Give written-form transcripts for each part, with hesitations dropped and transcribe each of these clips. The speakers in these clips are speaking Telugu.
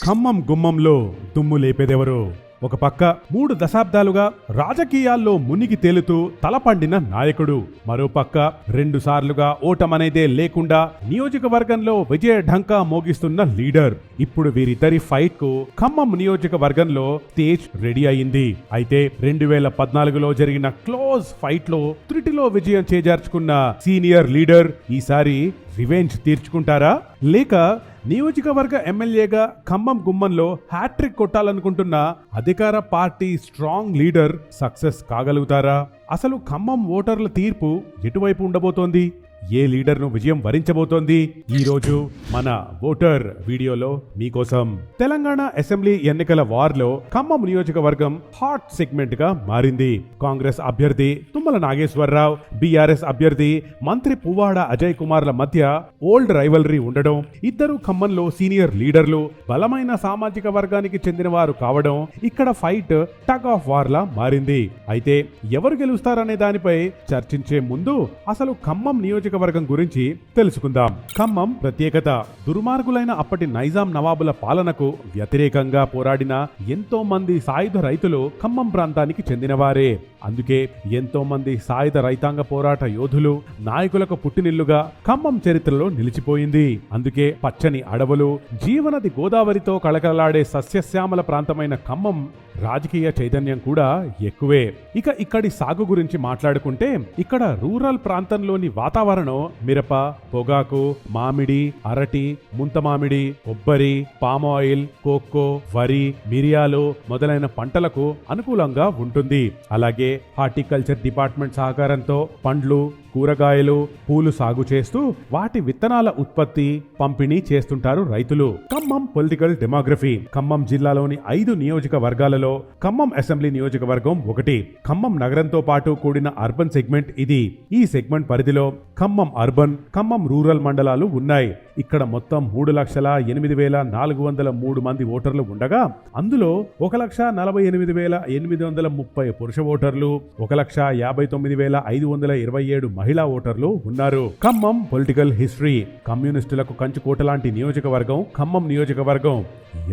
ఖమ్మం గుమ్మంలో దుమ్ము లేపేదెవరు? ఒక పక్క 3 దశాబ్దాలుగా రాజకీయాల్లో మునిగి తేలుతూ తలపండిన నాయకుడు, మరోపక్క 2 సార్లుగా ఓటమనేదే లేకుండా నియోజకవర్గంలో విజయ ఢంకా మోగిస్తున్న లీడర్. ఇప్పుడు వీరిద్దరి ఫైట్ కు ఖమ్మం నియోజకవర్గంలో స్టేజ్ రెడీ అయింది. అయితే 2014లో జరిగిన క్లోజ్ ఫైట్ లో త్రుటిలో విజయం చేజార్చుకున్న సీనియర్ లీడర్ ఈసారి రివెంజ్ తీర్చుకుంటారా, లేక నియోజకవర్గ ఎమ్మెల్యేగా ఖమ్మం గుమ్మంలో హ్యాట్రిక్ కొట్టాలనుకుంటున్న అధికార పార్టీ స్ట్రాంగ్ లీడర్ సక్సెస్ కాగలుగుతారా? అసలు ఖమ్మం ఓటర్ల తీర్పు ఎటువైపు ఉండబోతోంది? ఏ లీడర్ను విజయం వరించబోతోంది? ఈ రోజు మన ఓటర్ వీడియోలో మీకోసం. తెలంగాణ అసెంబ్లీ ఎన్నికల వార్లో ఖమ్మం నియోజకవర్గం హాట్ సెగ్మెంట్ గా మారింది. కాంగ్రెస్ అభ్యర్థి తుమ్మల నాగేశ్వరరావు, బీఆర్ఎస్ అభ్యర్థి మంత్రి పువ్వాడ అజయ్ కుమార్ల మధ్య ఓల్డ్ రైవలరీ ఉండడం, ఇద్దరు ఖమ్మంలో సీనియర్ లీడర్లు, బలమైన సామాజిక వర్గానికి చెందిన వారు కావడం ఇక్కడ ఫైట్ టగ్ ఆఫ్ వార్ లా మారింది. అయితే ఎవరు గెలుస్తారనే దానిపై చర్చించే ముందు అసలు ఖమ్మం నియోజకవర్గం గురించి తెలుసుకుందాం. ఖమ్మం ప్రత్యేకత: దుర్మార్గులైన అప్పటి నైజాం నవాబుల పాలనకు వ్యతిరేకంగా పోరాడిన ఎంతో మంది సాయుధ రైతులు ఖమ్మం ప్రాంతానికి చెందినవారే. అందుకే ఎంతో మంది సాయుధ రైతాంగ పోరాట యోధులు, నాయకులకు పుట్టినిల్లుగా ఖమ్మం చరిత్రలో నిలిచిపోయింది. అందుకే పచ్చని అడవులు, జీవనది గోదావరితో కళకళలాడే సస్యశ్యామల ప్రాంతమైన ఖమ్మం రాజకీయ చైతన్యం కూడా ఎక్కువే. ఇక ఇక్కడి సాగు గురించి మాట్లాడుకుంటే ఇక్కడ రూరల్ ప్రాంతంలోని వాతావరణం మిరప, పొగాకు, మామిడి, అరటి, ముంతమామిడి, కొబ్బరి, పామాయిల్, కోకో, వరి, మిరియాలు మొదలైన పంటలకు అనుకూలంగా ఉంటుంది. అలాగే హార్టికల్చర్ డిపార్ట్మెంట్ సహకారంతో పండ్లు, కూరగాయలు, పూలు సాగు చేస్తూ వాటి విత్తనాల ఉత్పత్తి, పంపిణీ చేస్తుంటారు రైతులు. ఖమ్మం పొలిటికల్ డెమోగ్రఫీ: ఖమ్మం జిల్లాలోని 5 నియోజకవర్గాలలో ఖమ్మం అసెంబ్లీ నియోజకవర్గం ఒకటి. ఖమ్మం నగరంతో పాటు కూడిన అర్బన్ సెగ్మెంట్ ఇది. ఈ సెగ్మెంట్ పరిధిలో ఖమ్మం అర్బన్, ఖమ్మం రూరల్ మండలాలు ఉన్నాయి. ఇక్కడ మొత్తం 3,08,403 మంది ఓటర్లు ఉండగా అందులో 1,48,830 పురుష ఓటర్లు, 1,59,527 మహిళా ఓటర్లు ఉన్నారు. ఖమ్మం పొలిటికల్ హిస్టరీ: కమ్యూనిస్టులకు కంచుకోట లాంటి నియోజకవర్గం ఖమ్మం నియోజకవర్గం.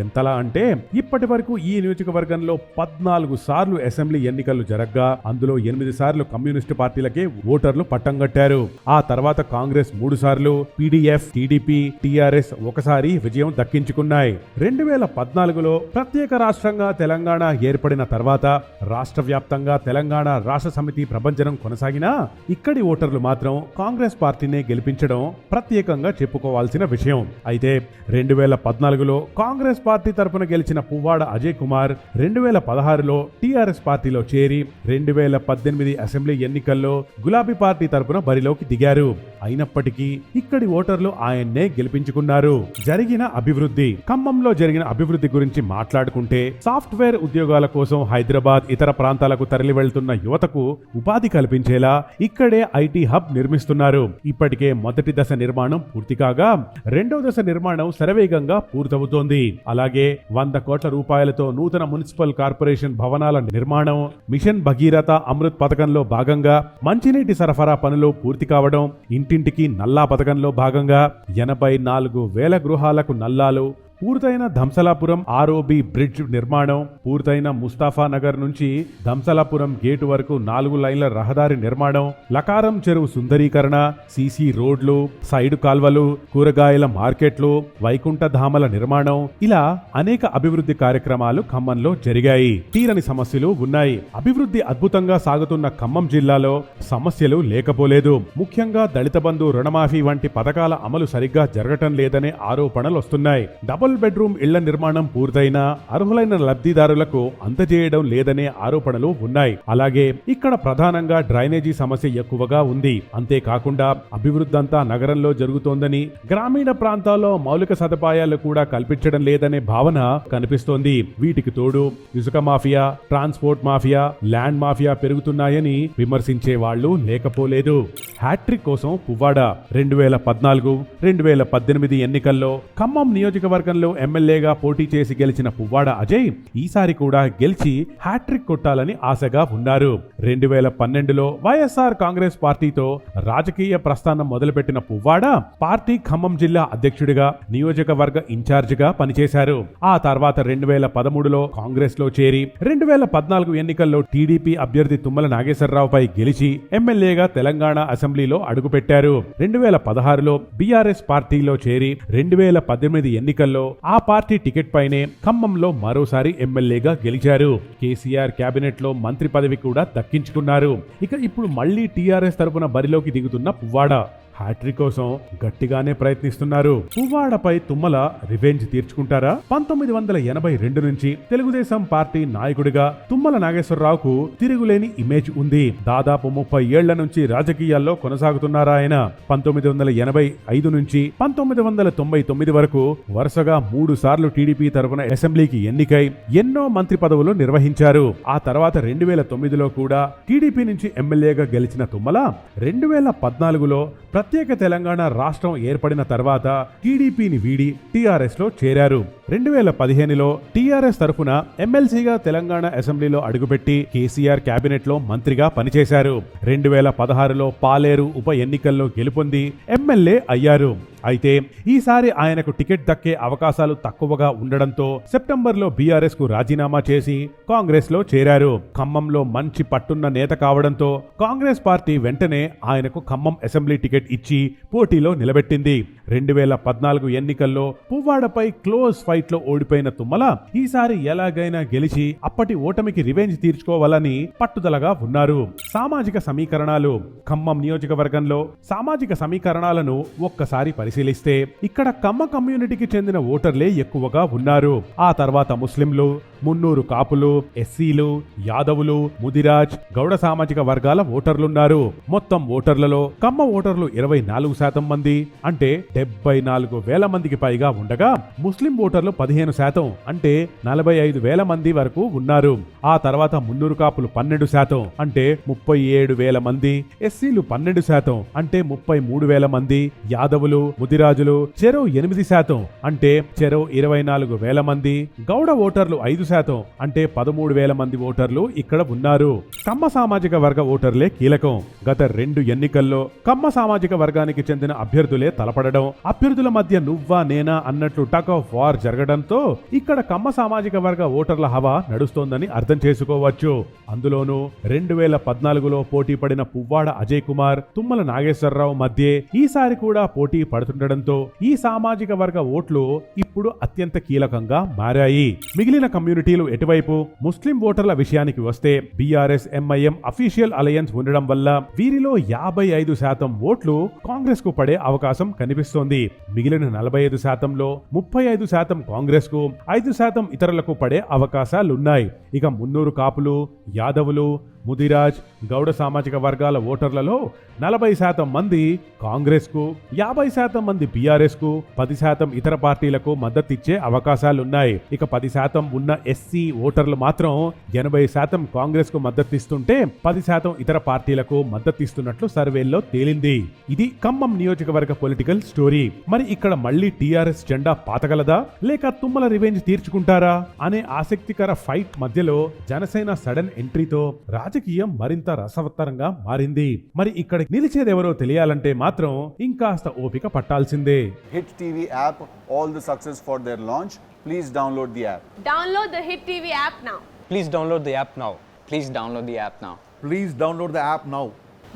ఎంతలా అంటే ఇప్పటి వరకు ఈ నియోజకవర్గంలో 14 సార్లు అసెంబ్లీ ఎన్నికలు జరగ్గా అందులో 8 సార్లు కమ్యూనిస్టు పార్టీలకే ఓటర్లు పట్టం కట్టారు. ఆ తర్వాత కాంగ్రెస్ 3 సార్లు, పీడీఎఫ్, టీడీపీ, టీఆర్ఎస్ ఒకసారి విజయం దక్కించుకున్నాయి. 2014లో ప్రత్యేక రాష్ట్రంగా తెలంగాణ ఏర్పడిన తర్వాత రాష్ట్ర వ్యాప్తంగా తెలంగాణ రాష్ట్ర సమితి ప్రభంజనం కొనసాగినా ఇక్కడి ఓటర్లు మాత్రం కాంగ్రెస్ పార్టీనే గెలిపించడం ప్రత్యేకంగా చెప్పుకోవాల్సిన విషయం. అయితే 2014లో కాంగ్రెస్ పార్టీ తరపున గెలిచిన పువ్వాడ అజయ్ కుమార్ 2016లో టీఆర్ఎస్ పార్టీలో చేరి 2018 అసెంబ్లీ ఎన్నికల్లో గులాబీ పార్టీ తరపున బరిలోకి దిగారు. అయినప్పటికీ ఇక్కడి ఓటర్లు ఆయన్నే గెలిపించుకున్నారు. జరిగిన అభివృద్ధి: ఖమ్మంలో జరిగిన అభివృద్ధి గురించి మాట్లాడుకుంటే సాఫ్ట్వేర్ ఉద్యోగాల కోసం హైదరాబాద్, ఇతర ప్రాంతాలకు తరలి వెళ్తున్న యువతకు ఉపాధి కల్పించేలా ఇక్కడే ఐటీ హబ్ నిర్మిస్తున్నారు. ఇప్పటికే మొదటి దశ నిర్మాణం పూర్తి కాగా రెండవ దశ నిర్మాణం శరవేగంగా పూర్తవుతోంది. అలాగే 100 కోట్ల రూపాయలతో నూతన మున్సిపల్ కార్పొరేషన్ భవనాల నిర్మాణం, మిషన్ భగీరథ అమృత్ పథకంలో భాగంగా మంచినీటి సరఫరా పనులు పూర్తి కావడం, ఇంటింటికి నల్లా పథకంలో భాగంగా 84,000 గృహాలకు నల్లాలు, పూర్తయిన ధంసలాపురం ఆర్ఓబి బ్రిడ్జ్ నిర్మాణం, పూర్తయిన ముస్తాఫా నగర్ నుంచి ధంసలాపురం గేటు వరకు 4 లైన్ల రహదారి నిర్మాణం, లకారం చెరువు సుందరీకరణ, సీసీ రోడ్లు, సైడు కాల్వలు, కూరగాయల మార్కెట్లు, వైకుంఠ ధామల నిర్మాణం, ఇలా అనేక అభివృద్ధి కార్యక్రమాలు ఖమ్మంలో జరిగాయి. తీరని సమస్యలు ఉన్నాయి. అభివృద్ధి అద్భుతంగా సాగుతున్న ఖమ్మం జిల్లాలో సమస్యలు లేకపోలేదు. ముఖ్యంగా దళిత బంధు, రుణమాఫీ వంటి పథకాల అమలు సరిగ్గా జరగటం లేదనే ఆరోపణలు వస్తున్నాయి. డబుల్ బెడ్రూమ్ ఇళ్ల నిర్మాణం పూర్తయినా అర్హులైన లబ్ధిదారులకు అందజేయడం లేదనే ఆరోపణలు ఉన్నాయి. అలాగే ఇక్కడ ప్రధానంగా డ్రైనేజీ సమస్య ఎక్కువగా ఉంది. అంతేకాకుండా అభివృద్ధి అంతా నగరంలో జరుగుతోందని, గ్రామీణ ప్రాంతాల్లో మౌలిక సదుపాయాలు కూడా కల్పించడం లేదనే భావన కనిపిస్తోంది. వీటికి తోడు ఇసుక mafia, transport mafia, land mafia పెరుగుతున్నాయని విమర్శించే వాళ్లు లేకపోలేదు. హ్యాట్రిక్ కోసం పువ్వాడ 2014, 2018 ఎన్నికల్లో ఖమ్మం నియోజకవర్గంలో ఎన్నికల్లో ఎమ్మెల్యేగా పోటీ చేసి గెలిచిన పువ్వాడ అజయ్ ఈసారి కూడా గెలిచి హ్యాట్రిక్ కొట్టాలని ఆశగా ఉన్నారు. 2012లో వైఎస్ఆర్ కాంగ్రెస్ పార్టీతో రాజకీయ ప్రస్థానం మొదలుపెట్టిన పువ్వాడ పార్టీ ఖమ్మం జిల్లా అధ్యక్షుడిగా, నియోజకవర్గ ఇన్ఛార్జిగా పనిచేశారు. ఆ తర్వాత 2013లో కాంగ్రెస్ లో చేరి 2014 ఎన్నికల్లో టీడీపీ అభ్యర్థి తుమ్మల నాగేశ్వరరావుపై గెలిచి ఎమ్మెల్యేగా తెలంగాణ అసెంబ్లీలో అడుగుపెట్టారు. 2016లో బీఆర్ఎస్ పార్టీలో చేరి 2018 ఎన్నికల్లో ఆ పార్టీ టికెట్ పైనే ఖమ్మంలో మరోసారి ఎమ్మెల్యేగా గెలిచారు. కేసీఆర్ కేబినెట్ లో మంత్రి పదవి కూడా దక్కించుకున్నారు. ఇక ఇప్పుడు మళ్లీ టీఆర్ఎస్ తరపున బరిలోకి దిగుతున్న పువ్వాడ హ్యాట్రిక్ కోసం గట్టిగానే ప్రయత్నిస్తున్నారు. పువ్వాడపై తుమ్మల రివెంజ్ తీర్చుకుంటారా? 1982 నుంచి తెలుగుదేశం పార్టీ నాయకుడిగా తుమ్మల నాగేశ్వరరావుకు తిరుగులేని ఇమేజ్ ఉంది. దాదాపు 30 ఏళ్ల నుంచి రాజకీయాల్లో కొనసాగుతున్నారాయన. 1985 నుంచి 1999 వరకు వరుసగా 3 సార్లు టీడీపీ తరఫున అసెంబ్లీకి ఎన్నికై ఎన్నో మంత్రి పదవులు నిర్వహించారు. ఆ తర్వాత 2009లో కూడా టీడీపీ నుంచి ఎమ్మెల్యేగా గెలిచిన తుమ్మల 2014లో ప్రత్యేక తెలంగాణ రాష్ట్రం ఏర్పడిన తర్వాత టీడీపీని వీడి టీఆర్ఎస్ లో చేరారు. 2015లో టీఆర్ఎస్ తరఫున ఎమ్మెల్సీగా తెలంగాణ అసెంబ్లీలో అడుగుపెట్టి కేసీఆర్ కేబినెట్ లో మంత్రిగా పనిచేశారు. 2016లో పాలేరు ఉప ఎన్నికల్లో గెలుపొంది ఎమ్మెల్యే అయ్యారు. అయితే ఈసారి ఆయనకు టికెట్ దక్కే అవకాశాలు తక్కువగా ఉండడంతో సెప్టెంబర్లో బీఆర్ఎస్ కు రాజీనామా చేసి కాంగ్రెస్ లో చేరారు. ఖమ్మంలో మంచి పట్టున్న నేత కావడంతో కాంగ్రెస్ పార్టీ వెంటనే ఆయనకు ఖమ్మం అసెంబ్లీ టికెట్ ఇచ్చి పోటీలో నిలబెట్టింది. 2014 ఎన్నికల్లో పువ్వాడపై క్లోజ్ ఫైట్ లో ఓడిపోయిన తుమ్మల ఈసారి ఎలాగైనా గెలిచి అప్పటి ఓటమికి రివెంజ్ తీర్చుకోవాలని పట్టుదలగా ఉన్నారు. సామాజిక సమీకరణాలు. ఖమ్మం నియోజకవర్గంలో సామాజిక సమీకరణాలను ఒక్కసారి పరిశీలిస్తే ఇక్కడ కమ్మ కమ్యూనిటీకి చెందిన ఓటర్లే ఎక్కువగా ఉన్నారు. ఆ తర్వాత ముస్లింలు, మున్నూరు కాపులు, ఎస్సీలు, యాదవులు, ముదిరాజ్, గౌడ సామాజిక వర్గాల ఓటర్లున్నారు. మొత్తం ఓటర్లలో కమ్మ ఓటర్లు 24% మంది, అంటే 74,000 మందికి పైగా ఉండగా ముస్లిం ఓటర్లు 15%, అంటే 45,000 మంది వరకు ఉన్నారు. ఆ తర్వాత మున్నూరు కాపులు 12%, అంటే 37,000 మంది, ఎస్సీలు 12%, అంటే 33,000 మంది, యాదవులు, ముదిరాజులు చెరో 8%, అంటే చెరో 24,000 మంది, గౌడ ఓటర్లు 5%, అంటే 13,000 మంది ఓటర్లు ఇక్కడ ఉన్నారు. కమ్మ సామాజిక వర్గ ఓటర్లే కీలకం. గత 2 ఎన్నికల్లో కమ్మ సామాజిక వర్గానికి చెందిన అభ్యర్థులే తలపడడం, అభ్యర్థుల మధ్య నువ్వా నేనా అన్నట్లు టగ్ ఆఫ్ వార్ జరగడంతో ఇక్కడ కమ్మ సామాజిక వర్గ ఓటర్ల హవా నడుస్తోందని అర్థం చేసుకోవచ్చు. అందులోనూ 2014లో పోటీ పడిన పువ్వాడ అజయ్ కుమార్, తుమ్మల నాగేశ్వరరావు మధ్య ఈసారి కూడా పోటీ పడుతుండడంతో ఈ సామాజిక వర్గ ఓట్లు ఇప్పుడు అత్యంత కీలకంగా మారాయి. మిగిలిన కమ్యూనిటీలు ఎటువైపు? ముస్లిం ఓటర్ల విషయానికి వస్తే బీఆర్ఎస్ ఎంఐఎం అఫీషియల్ అలయన్స్ ఉండడం వల్ల వీరిలో 55% ఓట్లు కాంగ్రెస్ కు పడే అవకాశం కనిపిస్తోంది. మిగిలిన 45%లో 35% కాంగ్రెస్ కు, 5% ఇతరులకు పడే అవకాశాలున్నాయి. ఇక మున్నూరు కాపులు, యాదవులు, ముదిరాజ్, గౌడ సామాజిక వర్గాల ఓటర్లలో 40% మంది కాంగ్రెస్ కు, 50% మంది బీఆర్ఎస్ కు, 10% ఇతర పార్టీలకు మద్దతిచ్చే అవకాశాలున్నాయి. ఇక 10% ఉన్న ఎస్సీ ఓటర్లు మాత్రం 80% కాంగ్రెస్ కు మద్దతిస్తుంటే 10% ఇతర పార్టీలకు మద్దతిస్తున్నట్లు సర్వేల్లో తేలింది. ఇది ఖమ్మం నియోజకవర్గ పొలిటికల్ స్టోరీ. మరి ఇక్కడ మళ్ళీ టీఆర్ఎస్ జెండా పాతగలదా, లేక తుమ్మల రివెంజ్ తీర్చుకుంటారా అనే ఆసక్తికర ఫైట్ మధ్యలో జనసేన సడన్ ఎంట్రీతో రాజకీయం మరింత రసవత్తరంగా మారింది. మరి ఇక్కడ నిలిచేదెవరో తెలియాలంటే మాత్రం ఇంకాస్త ఓపిక పట్టాల్సిందే. Hit TV app, all the success for their launch. Please download the app. Download the Hit TV app now. Please download the app now. Please download the app now. Please download the app now.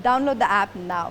Download the app now.